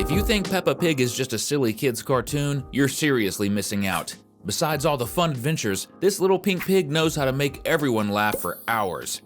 If you think Peppa Pig is just a silly kid's cartoon, you're seriously missing out. Besides all the fun adventures, this little pink pig knows how to make everyone laugh for hours.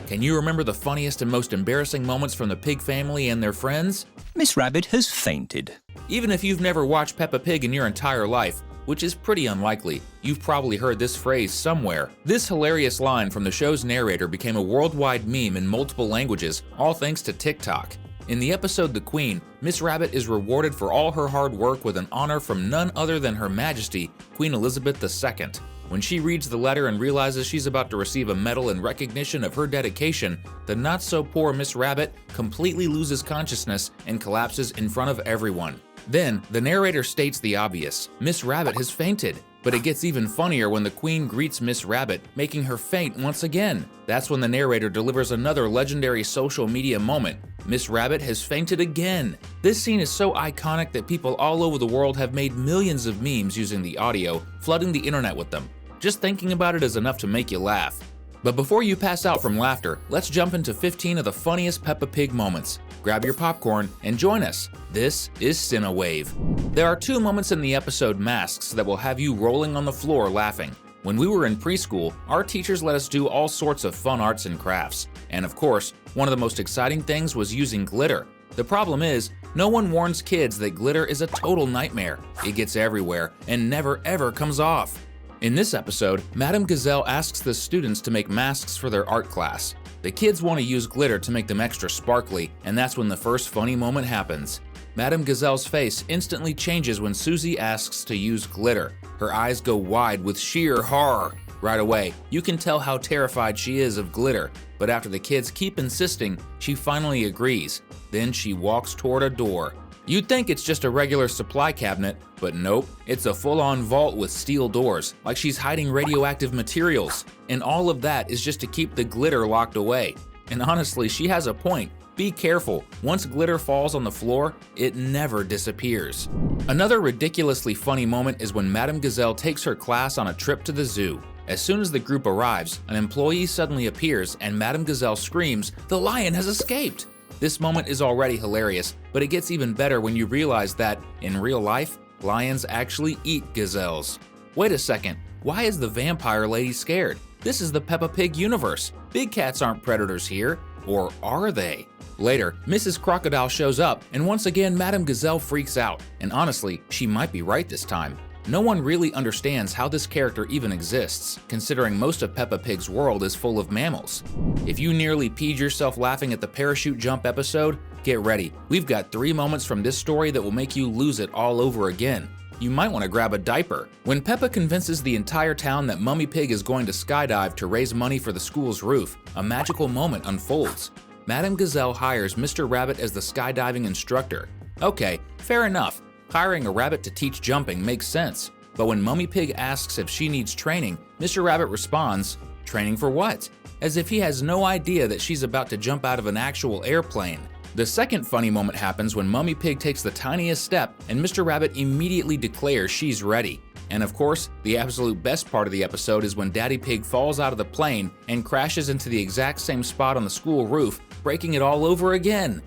Can you remember the funniest and most embarrassing moments from the Pig family and their friends? Miss Rabbit has fainted. Even if you've never watched Peppa Pig in your entire life, which is pretty unlikely, you've probably heard this phrase somewhere. This hilarious line from the show's narrator became a worldwide meme in multiple languages, all thanks to TikTok. In the episode The Queen, Miss Rabbit is rewarded for all her hard work with an honor from none other than Her Majesty, Queen Elizabeth II. When she reads the letter and realizes she's about to receive a medal in recognition of her dedication, the not-so-poor Miss Rabbit completely loses consciousness and collapses in front of everyone. Then, the narrator states the obvious: Miss Rabbit has fainted. But it gets even funnier when the Queen greets Miss Rabbit, making her faint once again. That's when the narrator delivers another legendary social media moment: Miss Rabbit has fainted again. This scene is so iconic that people all over the world have made millions of memes using the audio, flooding the internet with them. Just thinking about it is enough to make you laugh. But before you pass out from laughter, let's jump into 15 of the funniest Peppa Pig moments. Grab your popcorn and join us. This is Cinewave. There are 2 moments in the episode Masks that will have you rolling on the floor laughing. When we were in preschool, our teachers let us do all sorts of fun arts and crafts. And of course, one of the most exciting things was using glitter. The problem is, no one warns kids that glitter is a total nightmare. It gets everywhere and never ever comes off. In this episode, Madame Gazelle asks the students to make masks for their art class. The kids want to use glitter to make them extra sparkly, and that's when the first funny moment happens. Madame Gazelle's face instantly changes when Susie asks to use glitter. Her eyes go wide with sheer horror. Right away, you can tell how terrified she is of glitter, but after the kids keep insisting, she finally agrees. Then she walks toward a door. You'd think it's just a regular supply cabinet, but nope, it's a full-on vault with steel doors, like she's hiding radioactive materials. And all of that is just to keep the glitter locked away. And honestly, she has a point. Be careful, once glitter falls on the floor, it never disappears. Another ridiculously funny moment is when Madame Gazelle takes her class on a trip to the zoo. As soon as the group arrives, an employee suddenly appears and Madame Gazelle screams, "The lion has escaped!" This moment is already hilarious, but it gets even better when you realize that, in real life, lions actually eat gazelles. Wait a second, why is the vampire lady scared? This is the Peppa Pig universe. Big cats aren't predators here, or are they? Later, Mrs. Crocodile shows up, and once again Madame Gazelle freaks out. And honestly, she might be right this time. No one really understands how this character even exists, considering most of Peppa Pig's world is full of mammals. If you nearly peed yourself laughing at the parachute jump episode, get ready. We've got 3 moments from this story that will make you lose it all over again. You might want to grab a diaper. When Peppa convinces the entire town that Mummy Pig is going to skydive to raise money for the school's roof, a magical moment unfolds. Madame Gazelle hires Mr. Rabbit as the skydiving instructor. Okay, fair enough. Hiring a rabbit to teach jumping makes sense. But when Mummy Pig asks if she needs training, Mr. Rabbit responds, "Training for what?" As if he has no idea that she's about to jump out of an actual airplane. The second funny moment happens when Mummy Pig takes the tiniest step and Mr. Rabbit immediately declares she's ready. And of course, the absolute best part of the episode is when Daddy Pig falls out of the plane and crashes into the exact same spot on the school roof, breaking it all over again.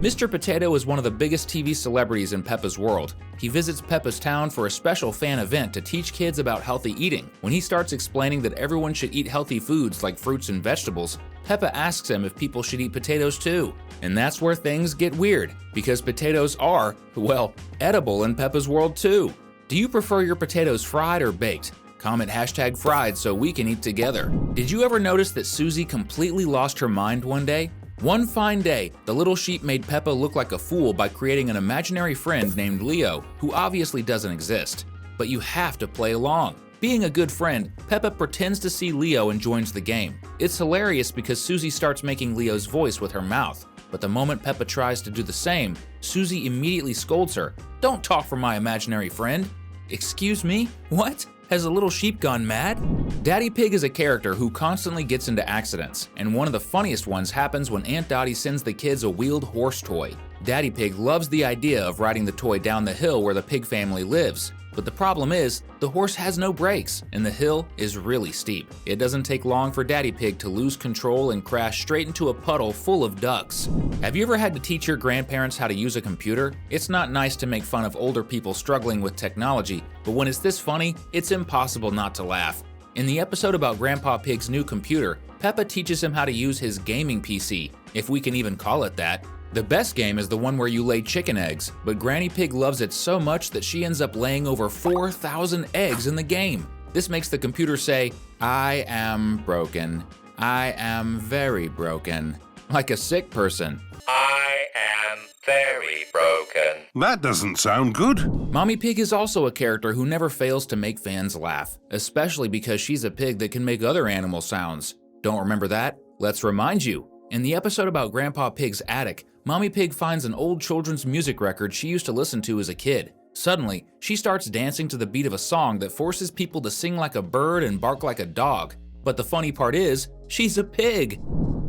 Mr. Potato is one of the biggest TV celebrities in Peppa's world. He visits Peppa's town for a special fan event to teach kids about healthy eating. When he starts explaining that everyone should eat healthy foods like fruits and vegetables, Peppa asks him if people should eat potatoes too. And that's where things get weird, because potatoes are, well, edible in Peppa's world too. Do you prefer your potatoes fried or baked? Comment #fried so we can eat together. Did you ever notice that Susie completely lost her mind one day? One fine day, the little sheep made Peppa look like a fool by creating an imaginary friend named Leo, who obviously doesn't exist. But you have to play along. Being a good friend, Peppa pretends to see Leo and joins the game. It's hilarious because Susie starts making Leo's voice with her mouth. But the moment Peppa tries to do the same, Susie immediately scolds her. "Don't talk for my imaginary friend." "Excuse me? What? Has a little sheep gone mad?" Daddy Pig is a character who constantly gets into accidents, and one of the funniest ones happens when Aunt Dottie sends the kids a wheeled horse toy. Daddy Pig loves the idea of riding the toy down the hill where the pig family lives, But the problem is, the horse has no brakes, and the hill is really steep. It doesn't take long for Daddy Pig to lose control and crash straight into a puddle full of ducks. Have you ever had to teach your grandparents how to use a computer? It's not nice to make fun of older people struggling with technology, but when it's this funny, it's impossible not to laugh. In the episode about Grandpa Pig's new computer, Peppa teaches him how to use his gaming PC, if we can even call it that. The best game is the one where you lay chicken eggs, but Granny Pig loves it so much that she ends up laying over 4,000 eggs in the game. This makes the computer say, "I am broken. I am very broken." Like a sick person. I am very broken. That doesn't sound good. Mommy Pig is also a character who never fails to make fans laugh, especially because she's a pig that can make other animal sounds. Don't remember that? Let's remind you. In the episode about Grandpa Pig's attic, Mommy Pig finds an old children's music record she used to listen to as a kid. Suddenly, she starts dancing to the beat of a song that forces people to sing like a bird and bark like a dog. But the funny part is, she's a pig.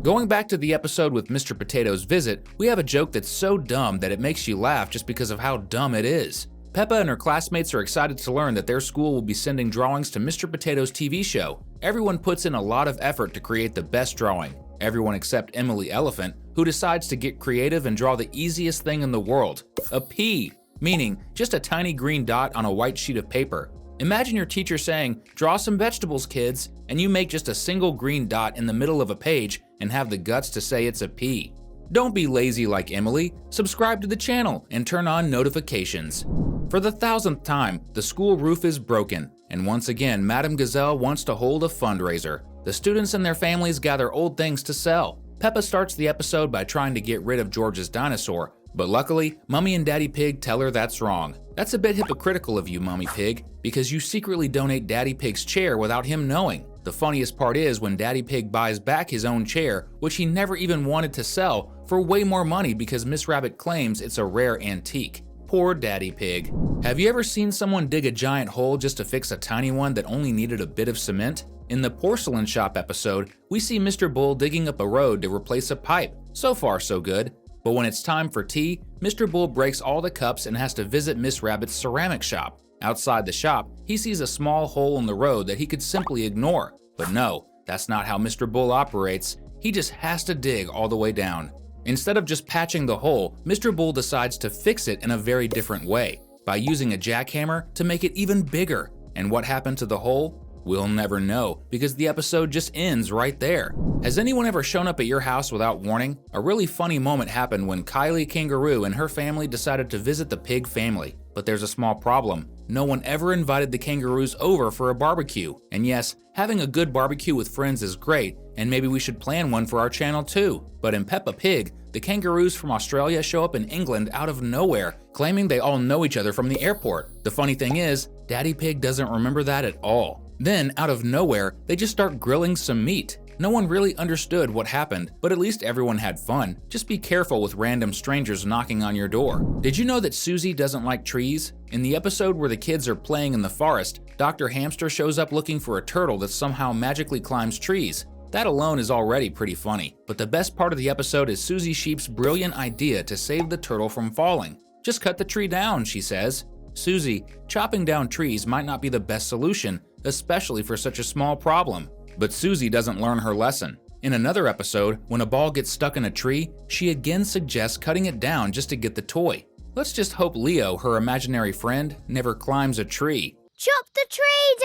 Going back to the episode with Mr. Potato's visit, we have a joke that's so dumb that it makes you laugh just because of how dumb it is. Peppa and her classmates are excited to learn that their school will be sending drawings to Mr. Potato's TV show. Everyone puts in a lot of effort to create the best drawing. Everyone except Emily Elephant, who decides to get creative and draw the easiest thing in the world, a pea, meaning just a tiny green dot on a white sheet of paper. Imagine your teacher saying, "Draw some vegetables, kids," and you make just a single green dot in the middle of a page and have the guts to say it's a pea. Don't be lazy like Emily, subscribe to the channel and turn on notifications. For the 1,000th time, the school roof is broken, and once again, Madame Gazelle wants to hold a fundraiser. The students and their families gather old things to sell. Peppa starts the episode by trying to get rid of George's dinosaur, but luckily, Mummy and Daddy Pig tell her that's wrong. That's a bit hypocritical of you, Mummy Pig, because you secretly donate Daddy Pig's chair without him knowing. The funniest part is when Daddy Pig buys back his own chair, which he never even wanted to sell, for way more money because Miss Rabbit claims it's a rare antique. Poor Daddy Pig. Have you ever seen someone dig a giant hole just to fix a tiny one that only needed a bit of cement? In the porcelain shop episode, we see Mr. Bull digging up a road to replace a pipe. So far, so good. But when it's time for tea, Mr. Bull breaks all the cups and has to visit Miss Rabbit's ceramic shop. Outside the shop, he sees a small hole in the road that he could simply ignore. But no, that's not how Mr. Bull operates. He just has to dig all the way down. Instead of just patching the hole, Mr. Bull decides to fix it in a very different way, by using a jackhammer to make it even bigger. And what happened to the hole? We'll never know, because the episode just ends right there. Has anyone ever shown up at your house without warning? A really funny moment happened when Kylie Kangaroo and her family decided to visit the pig family. But there's a small problem. No one ever invited the kangaroos over for a barbecue. And yes, having a good barbecue with friends is great, and maybe we should plan one for our channel too. But in Peppa Pig, the kangaroos from Australia show up in England out of nowhere, claiming they all know each other from the airport. The funny thing is, Daddy Pig doesn't remember that at all. Then, out of nowhere, they just start grilling some meat. No one really understood what happened, but at least everyone had fun. Just be careful with random strangers knocking on your door. Did you know that Susie doesn't like trees? In the episode where the kids are playing in the forest, Dr. Hamster shows up looking for a turtle that somehow magically climbs trees. That alone is already pretty funny, but the best part of the episode is Susie Sheep's brilliant idea to save the turtle from falling. "Just cut the tree down," she says. Susie, chopping down trees might not be the best solution, especially for such a small problem. But Susie doesn't learn her lesson. In another episode, when a ball gets stuck in a tree, she again suggests cutting it down just to get the toy. Let's just hope Leo, her imaginary friend, never climbs a tree. Chop the tree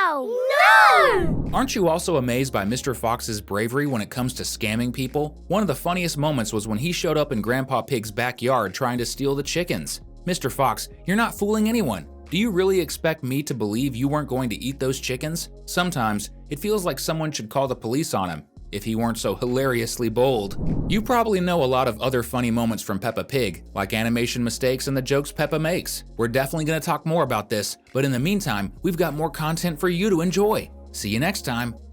down! No! Aren't you also amazed by Mr. Fox's bravery when it comes to scamming people? One of the funniest moments was when he showed up in Grandpa Pig's backyard trying to steal the chickens. Mr. Fox, you're not fooling anyone. Do you really expect me to believe you weren't going to eat those chickens? Sometimes, it feels like someone should call the police on him, if he weren't so hilariously bold. You probably know a lot of other funny moments from Peppa Pig, like animation mistakes and the jokes Peppa makes. We're definitely going to talk more about this, but in the meantime, we've got more content for you to enjoy. See you next time.